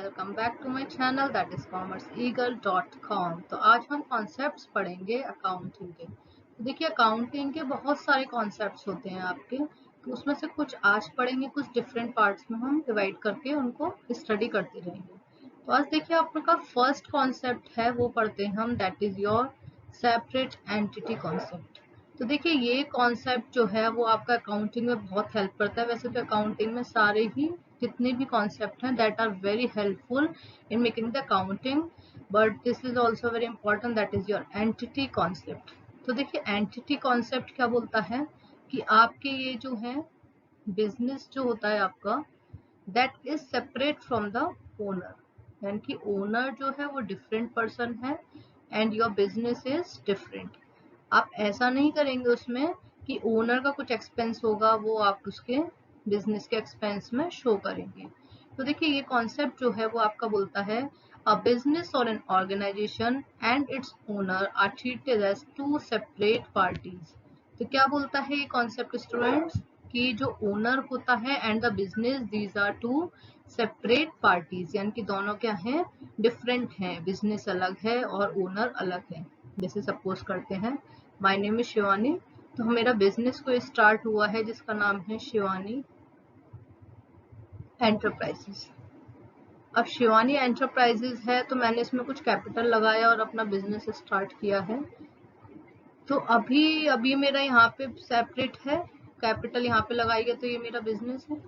Welcome back to my channel that is commerceeagle.com। तो आज हम कॉन्सेप्ट्स पढ़ेंगे अकाउंटिंग के। तो देखिए अकाउंटिंग के बहुत सारे कॉन्सेप्ट्स होते हैं आपके, तो उसमें से कुछ आज पढ़ेंगे, कुछ डिफरेंट पार्ट्स में हम डिवाइड करके उनको स्टडी करते रहेंगे। तो आज देखिए आपका फर्स्ट कॉन्सेप्ट है वो पढ़ते हैं हम, that is your separate entity concept. तो देखिए ये कॉन्सेप्ट जो है वो आपका अकाउंटिंग में बहुत हेल्प करता है। वैसे तो अकाउंटिंग में सारे ही जितने भी कॉन्सेप्ट हैं that are very helpful in making the accounting, but this is also very important, that is your entity concept. तो देखिए एंटिटी कॉन्सेप्ट क्या बोलता है कि आपके ये जो है बिजनेस जो होता है आपका, that is separate from the owner, यानी कि ओनर जो है वो डिफरेंट पर्सन है and your business is different. आप ऐसा नहीं करेंगे उसमें कि ओनर का कुछ एक्सपेंस होगा वो आप उसके बिजनेस के एक्सपेंस में शो करेंगे। तो देखिए ये कॉन्सेप्ट जो है वो आपका बोलता है अ बिजनेस और an organisation and its owner are treated as two separate parties. तो क्या बोलता है ये कॉन्सेप्ट स्टूडेंट्स कि जो ओनर होता है and the business, these are two separate parties, यानी कि दोनों क्या हैं, डिफरेंट हैं, बिजनेस अलग है और ओनर अलग है। जैसे सपोज करते हैं माय नेम इज शिवानी, तो मेरा बिजनेस को स्टार्ट हुआ है जिसका नाम है शिवानी एंटरप्राइजेस। अब शिवानी एंटरप्राइजेस है तो मैंने इसमें कुछ कैपिटल लगाया और अपना बिजनेस स्टार्ट किया है। तो अभी अभी मेरा यहाँ पे सेपरेट है, कैपिटल यहाँ पे लगाई है तो ये मेरा बिजनेस है।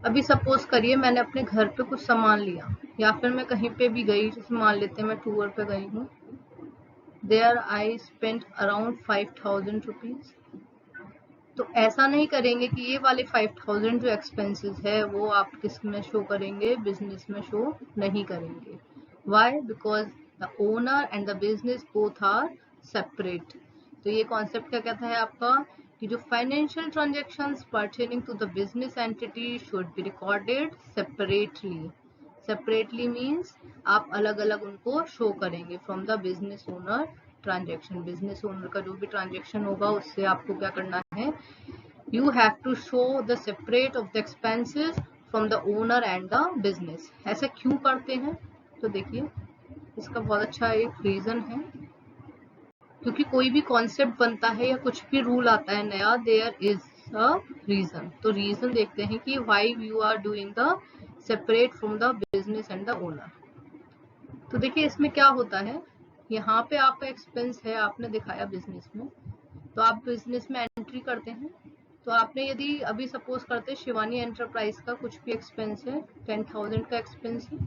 अभी सपोज करिए मैंने अपने घर पे कुछ सामान लिया या फिर मैं कहीं पे भी गई, जैसे मान लेते हैं मैं टूर पे गई हूँ, there I spent around 5000 rupees. तो ऐसा नहीं करेंगे कि ये वाले 5000 जो एक्सपेंसेस है वो आप किस में शो करेंगे, बिजनेस में शो नहीं करेंगे। Why? Because the owner and the business both are separate. तो ये कॉन्सेप्ट क्या कहता है आपका कि जो financial transactions pertaining to the business entity should be recorded separately. Separately means आप अलग अलग उनको शो करेंगे from the business owner transaction. Business owner का जो भी ट्रांजेक्शन होगा उससे आपको क्या करना है, you have to show the separate of the expenses from the owner and the business। ऐसा क्यों करते हैं? तो देखिए इसका बहुत अच्छा एक रीजन है, क्योंकि कोई भी कॉन्सेप्ट बनता है या कुछ भी रूल आता है नया, देयर इज अ रीजन। तो रीजन देखते हैं कि why you are doing the separate from the business and the owner. तो देखिए इसमें क्या होता है, यहाँ पे आपका एक्सपेंस है, आपने दिखाया बिजनेस में, तो आप बिजनेस में एंट्री करते हैं। तो आपने यदि अभी सपोज करते शिवानी एंटरप्राइज का कुछ भी एक्सपेंस है, 10,000 का एक्सपेंस है,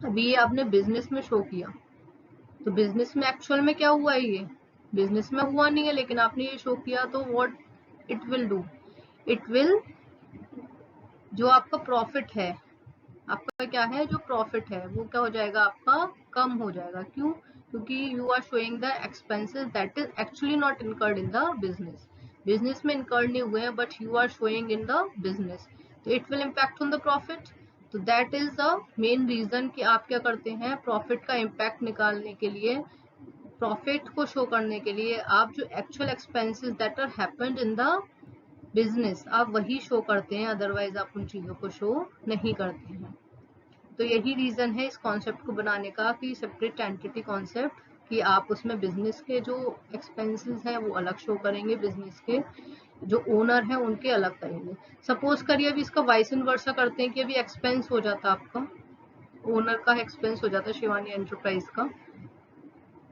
अभी ये आपने बिजनेस में शो किया। तो बिजनेस में एक्चुअल में क्या हुआ है, ये बिजनेस में हुआ नहीं है लेकिन आपने ये शो किया, तो what it will do, it will जो आपका प्रॉफिट है, आपका क्या है, जो प्रॉफिट है वो क्या हो जाएगा, आपका कम हो जाएगा। क्यों? क्योंकि you are showing the expenses that is actually not incurred in the business. Business में इनकर्ड नहीं हुए हैं but you are showing in the business, तो it will impact on the profit. तो that is the main reason कि आप क्या करते हैं, प्रॉफिट का इम्पैक्ट निकालने के लिए, प्रॉफिट को शो करने के लिए आप जो actual expenses that are happened in the business आप वही शो करते हैं, अदरवाइज आप उन चीजों को शो नहीं करते हैं। तो यही रीजन है इस कॉन्सेप्ट को बनाने का कि सेपरेट एंटिटी कॉन्सेप्ट, कि आप उसमें बिजनेस के जो एक्सपेंसेस हैं वो अलग शो करेंगे, बिजनेस के जो ओनर हैं उनके अलग करेंगे। सपोज करिए अभी इसका वाइस एंड वर्सा करते हैं कि अभी एक्सपेंस हो जाता आपका, ओनर का एक्सपेंस हो जाता शिवानी एंटरप्राइज का,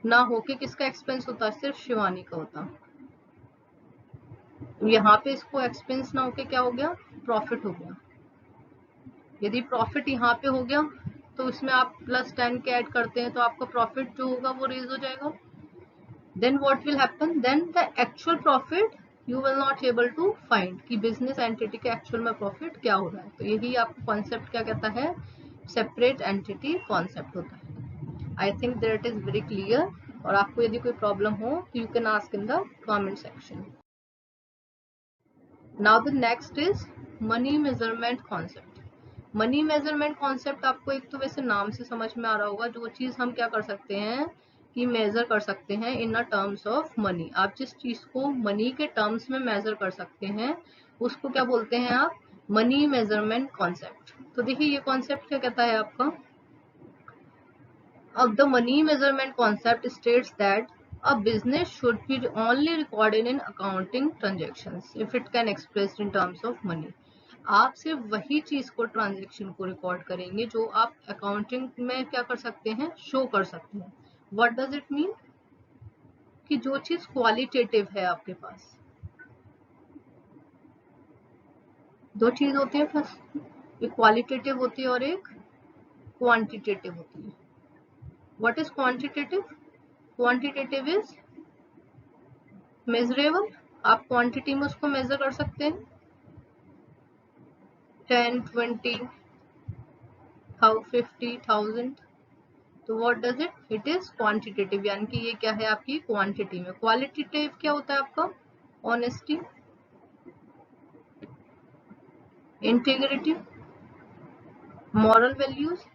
ना होके किसका एक्सपेंस होता, सिर्फ शिवानी का होता। यहाँ पे इसको एक्सपेंस ना होके क्या हो गया, प्रॉफिट हो गया। यदि प्रॉफिट यहाँ पे हो गया तो इसमें आप +10 के ऐड करते हैं तो आपका प्रॉफिट जो होगा वो रेज हो जाएगा। Then what will happen, then the actual profit you will not able to find कि बिजनेस एंटिटी के एक्चुअल में प्रॉफिट क्या हो रहा है। तो यही आपको कॉन्सेप्ट क्या कहता है, सेपरेट एंटिटी कॉन्सेप्ट होता है। I think that is very clear, और आपको यदि कोई प्रॉब्लम हो तो you can ask in the comment section. Now the next is money measurement concept. Money measurement concept आपको एक तो वैसे नाम से समझ में आ रहा होगा, जो चीज हम क्या कर सकते हैं कि मेजर कर सकते हैं इन अ टर्म्स ऑफ मनी। आप जिस चीज को मनी के टर्म्स में मेजर कर सकते हैं उसको क्या बोलते हैं आप, मनी मेजरमेंट कॉन्सेप्ट। तो देखिए ये कॉन्सेप्ट क्या कहता है आपका, अब the money measurement concept states that a business should be only recorded in accounting transactions if it can express in terms of money। आप सिर्फ वही चीज को, ट्रांजेक्शन को रिकॉर्ड करेंगे जो आप अकाउंटिंग में क्या कर सकते हैं, शो कर सकते हैं। व्हाट डज इट मीन, कि जो चीज क्वालिटेटिव है आपके पास, दो चीज होती है फर्स्ट, एक क्वालिटेटिव होती है और एक क्वांटिटेटिव होती है। What is quantitative, quantitative is measurable, आप क्वांटिटी में उसको मेजर कर सकते हैं, 10, 20, 50,000। तो what does it, it is quantitative, यानी कि ये क्या है आपकी क्वांटिटी में। क्वालिटेटिव क्या होता है आपका, ऑनेस्टी, इंटीग्रिटी, मॉरल वैल्यूज।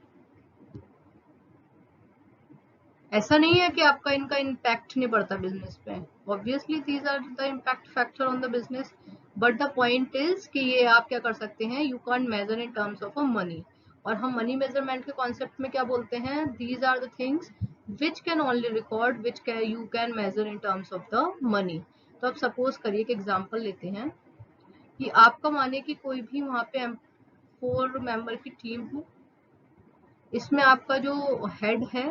ऐसा नहीं है कि आपका इनका इम्पैक्ट नहीं पड़ता बिजनेस पे, obviously these are the impact factor on the business, but the point is कि ये आप क्या कर सकते हैं, you can measure in terms of a money. और हम मनी मेजरमेंट के कॉन्सेप्ट में क्या बोलते हैं, these are the things which can only record, which can you can measure in terms of the money. तो अब सपोज करिए एक एग्जाम्पल लेते हैं कि आपका माने कि कोई भी वहां पे 4 मेंबर की टीम है, इसमें आपका जो हेड है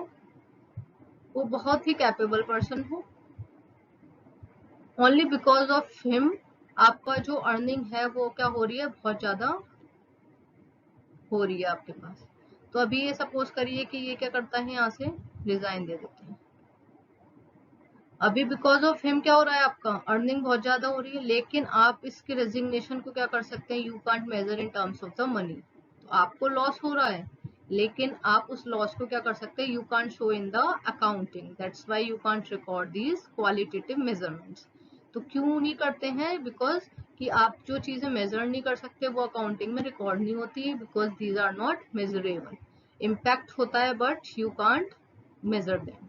वो बहुत ही कैपेबल पर्सन हो, ओनली बिकॉज ऑफ हिम आपका जो अर्निंग है वो क्या हो रही है, बहुत ज्यादा हो रही है आपके पास। तो अभी ये सपोज करिए कि ये क्या करता है, यहाँ से रिजाइन दे देते हैं। अभी बिकॉज ऑफ हिम क्या हो रहा है, आपका अर्निंग बहुत ज्यादा हो रही है, लेकिन आप इसके रेजिग्नेशन को क्या कर सकते हैं, you can't measure in terms of the money. तो आपको लॉस हो रहा है, लेकिन आप उस लॉस को क्या कर सकते हैं, you can't show in the accounting, that's why you can't record these qualitative measurements. तो क्यों नहीं करते हैं, बिकॉज कि आप जो चीजें मेजर नहीं कर सकते वो अकाउंटिंग में रिकॉर्ड नहीं होती है, because these are not measurable. Impact होता है but you can't measure them.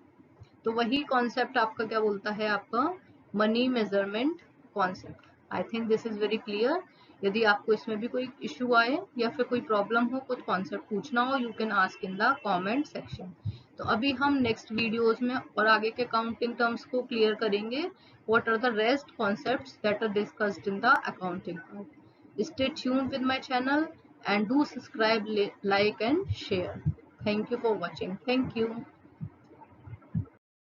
तो वही कॉन्सेप्ट आपका क्या बोलता है, आपका money measurement concept. I think this is very clear. यदि आपको इसमें भी कोई इश्यू आए या फिर कोई प्रॉब्लम हो, कुछ कॉन्सेप्ट पूछना हो, you can ask in the comment section. तो अभी हम नेक्स्ट वीडियोस में और आगे के अकाउंटिंग टर्म्स को क्लियर करेंगे। What are the rest concepts that are discussed in the accounting part. Stay tuned with my channel and do subscribe, like and share. Thank you for watching. Thank you.